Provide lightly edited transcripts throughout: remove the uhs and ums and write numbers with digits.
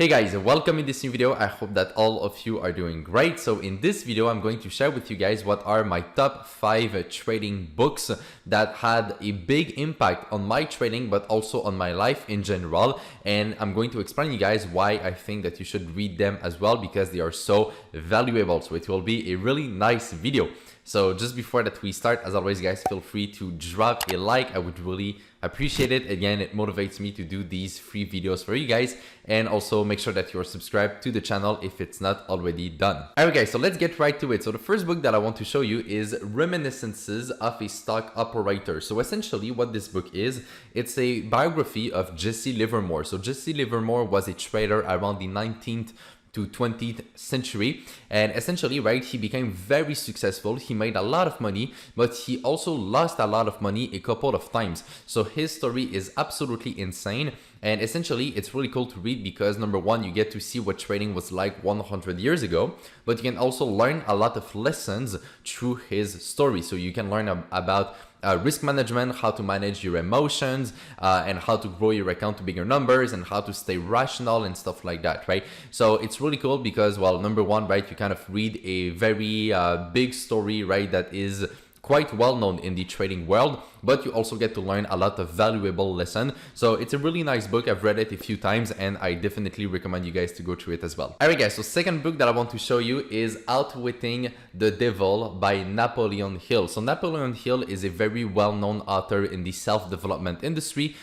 Hey guys, welcome in this new video. I hope that all of you are doing great. So in this video, I'm going to share with you guys what are my top 5 trading books that had a big impact on my trading, but also on my life in general. And I'm going to explain you guys why I think that you should read them as well, because they are so valuable. So it will be a really nice video. So just before that we start, as always guys, feel free to drop a like. I would really appreciate it. Again, it motivates me to do these free videos for you guys, and also make sure that you're subscribed to the channel if it's not already done. Alright guys, so let's get right to it. So the first book that I want to show you is Reminiscences of a Stock Operator. So essentially what this book is, it's a biography of Jesse Livermore. So Jesse Livermore was a trader around the 19th to 20th century, and essentially, right, he became very successful. He made a lot of money, but he also lost a lot of money a couple of times. So his story is absolutely insane, and essentially it's really cool to read because number one, you get to see what trading was like 100 years ago, but you can also learn a lot of lessons through his story. So you can learn about risk management, how to manage your emotions, and how to grow your account to bigger numbers, and how to stay rational and stuff like that, right? So it's really cool because, well, number one, right, you kind of read a very big story, right, that is quite well known in the trading world, but you also get to learn a lot of valuable lessons. So it's a really nice book. I've read it a few times and I definitely recommend you guys to go through it as well. Alright guys, so second book that I want to show you is Outwitting the Devil by Napoleon Hill. So Napoleon Hill is a very well-known author in the self-development industry.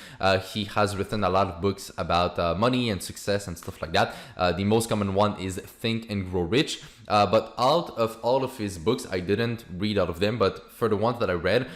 He has written a lot of books about money and success and stuff like that. The most common one is Think and Grow Rich. But out of all of his books, I didn't read all of them, but for the ones that I read,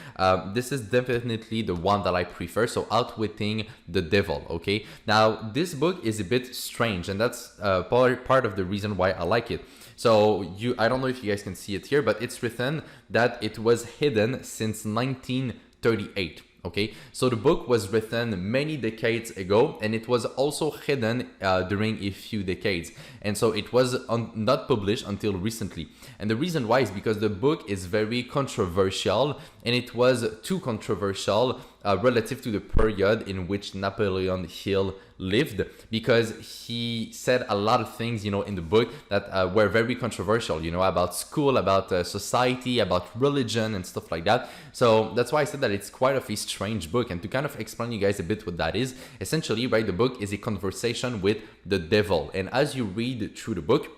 this is definitely the one that I prefer. So Outwitting the Devil, okay? Now, this book is a bit strange, and that's part of the reason why I like it. So I don't know if you guys can see it here, but it's written that it was hidden since 1938. Okay, so the book was written many decades ago, and it was also hidden during a few decades, and so it was not published until recently. And the reason why is because the book is very controversial, and it was too controversial relative to the period in which Napoleon Hill lived, because he said a lot of things, you know, in the book that were very controversial, you know, about school, about society, about religion and stuff like that. So that's why I said that it's quite of a strange book. And to kind of explain you guys a bit what that is, essentially, right, the book is a conversation with the devil. And as you read through the book,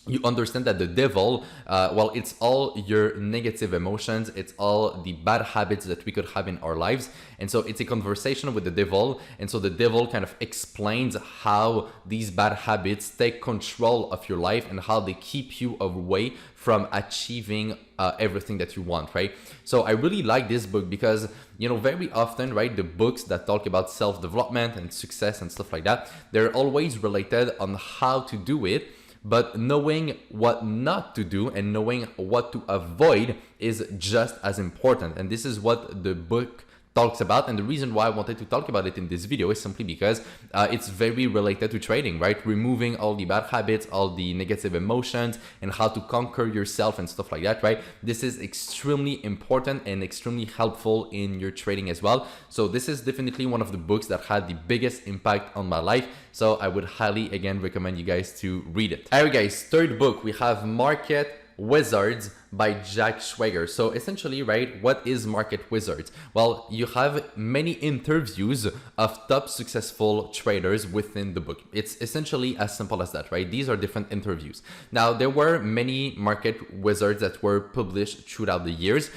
you understand that the devil, well, it's all your negative emotions, it's all the bad habits that we could have in our lives. And so it's a conversation with the devil. And so the devil kind of explains how these bad habits take control of your life and how they keep you away from achieving everything that you want, right? So I really like this book because, you know, very often, right, the books that talk about self-development and success and stuff like that, they're always related on how to do it. But knowing what not to do and knowing what to avoid is just as important. And this is what the book talks about. And the reason why I wanted to talk about it in this video is simply because it's very related to trading, right? Removing all the bad habits, all the negative emotions, and how to conquer yourself and stuff like that, right? This is extremely important and extremely helpful in your trading as well. So this is definitely one of the books that had the biggest impact on my life. So I would highly, again, recommend you guys to read it. All right, guys, third book, we have Market Wizards by Jack Schwager. So essentially, right, what is Market Wizards? Well, you have many interviews of top successful traders within the book. It's essentially as simple as that, right? These are different interviews. Now, there were many Market Wizards that were published throughout the years.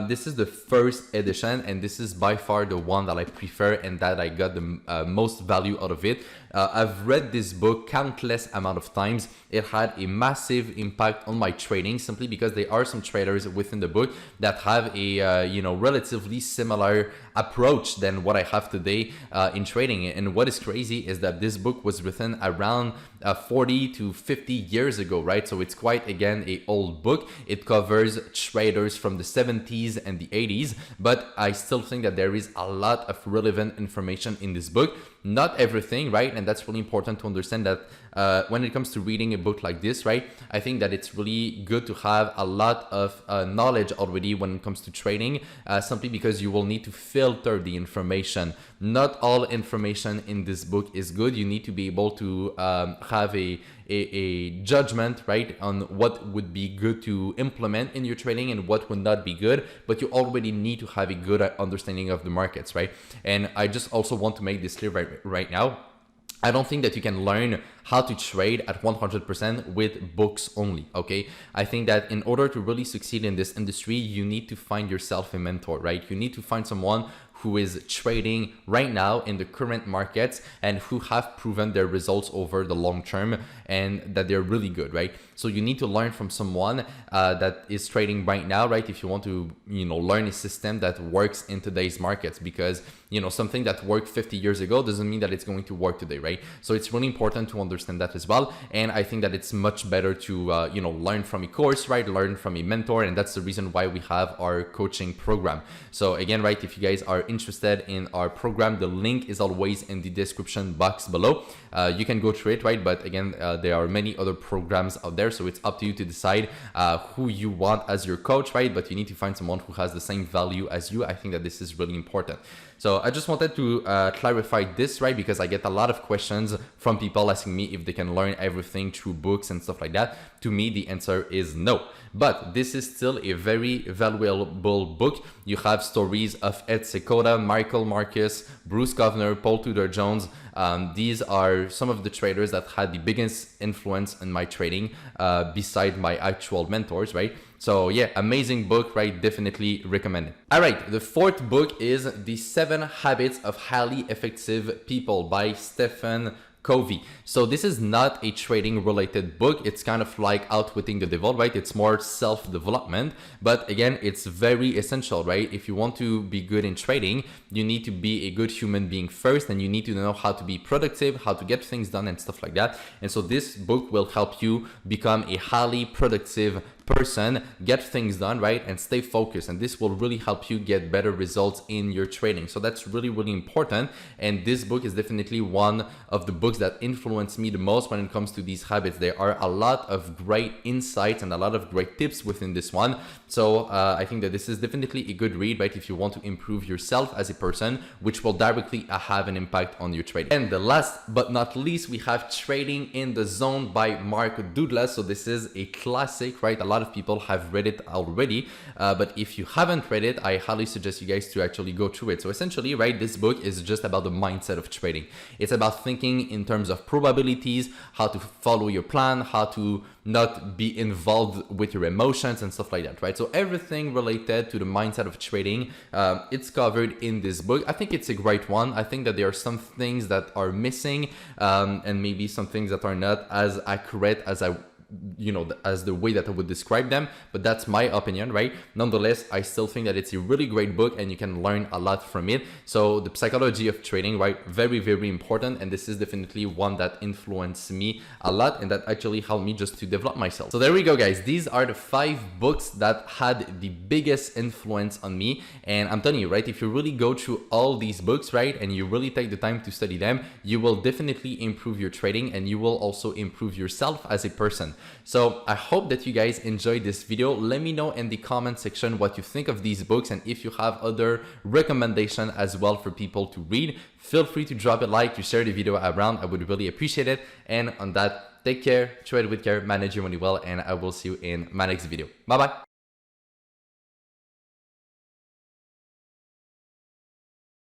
This is the first edition, and this is by far the one that I prefer and that I got the most value out of it. I've read this book countless amount of times. It had a massive impact on my trading simply because there are some traders within the book that have a you know, relatively similar approach than what I have today in trading. And what is crazy is that this book was written around 40 to 50 years ago, right? So it's quite, again, a old book. It covers traders from the 70s and the 80s, but I still think that there is a lot of relevant information in this book. Not everything, right? And that's really important to understand that when it comes to reading a book like this, right? I think that it's really good to have a lot of knowledge already when it comes to trading, simply because you will need to fill filter the information. Not all information in this book is good. You need to be able to have a judgment, right, on what would be good to implement in your trading and what would not be good, but you already need to have a good understanding of the markets, right? And I just also want to make this clear right now. I don't think that you can learn how to trade at 100% with books only, okay? I think that in order to really succeed in this industry, you need to find yourself a mentor, right? You need to find someone who is trading right now in the current markets and who have proven their results over the long term and that they're really good, right? So you need to learn from someone that is trading right now, right? If you want to, learn a system that works in today's markets, because, something that worked 50 years ago doesn't mean that it's going to work today, right? So it's really important to understand that as well. And I think that it's much better to, learn from a course, right? Learn from a mentor. And that's the reason why we have our coaching program. So again, right, if you guys are interested in our program, the link is always in the description box below. You can go through it, right? But again, there are many other programs out there, so it's up to you to decide who you want as your coach, right? But you need to find someone who has the same value as you. I think that this is really important. So I just wanted to clarify this, right? Because I get a lot of questions from people asking me if they can learn everything through books and stuff like that. To me, the answer is no. But this is still a very valuable book. You have stories of Ed Seykota, Michael Marcus, Bruce Kovner, Paul Tudor Jones. These are some of the traders that had the biggest influence in my trading beside my actual mentors, right? So yeah, amazing book, right? Definitely recommend it. All right, the fourth book is The 7 Habits of Highly Effective People by Stephen Covey. So this is not a trading related book. It's kind of like Outwitting the Devil, right? It's more self-development, but again, it's very essential, right? If you want to be good in trading, you need to be a good human being first, and you need to know how to be productive, how to get things done and stuff like that. And so this book will help you become a highly productive person, get things done, right, and stay focused, and this will really help you get better results in your trading. So that's really, really important, and this book is definitely one of the books that influenced me the most when it comes to these habits. There are a lot of great insights and a lot of great tips within this one. So I think that this is definitely a good read, right, if you want to improve yourself as a person, which will directly have an impact on your trading. And the last but not least, we have Trading in the Zone by Mark Douglas. So this is a classic, right? A lot of people have read it already, but if you haven't read it, I highly suggest you guys to actually go through it. So essentially, right, this book is just about the mindset of trading. It's about thinking in terms of probabilities, how to follow your plan, how to not be involved with your emotions and stuff like that, right? So everything related to the mindset of trading, it's covered in this book. I think it's a great one. I think that there are some things that are missing, and maybe some things that are not as accurate as as the way that I would describe them, but that's my opinion, right? Nonetheless, I still think that it's a really great book and you can learn a lot from it. So the psychology of trading, right? Very, very important. And this is definitely one that influenced me a lot and that actually helped me just to develop myself. So there we go, guys. These are the 5 books that had the biggest influence on me. And I'm telling you, right? If you really go through all these books, right? And you really take the time to study them, you will definitely improve your trading and you will also improve yourself as a person. So I hope that you guys enjoyed this video. Let me know in the comment section what you think of these books, and if you have other recommendations as well for people to read, feel free to drop a like, to share the video around. I would really appreciate it. And on that, take care, trade with care, manage your money well, and I will see you in my next video. Bye bye.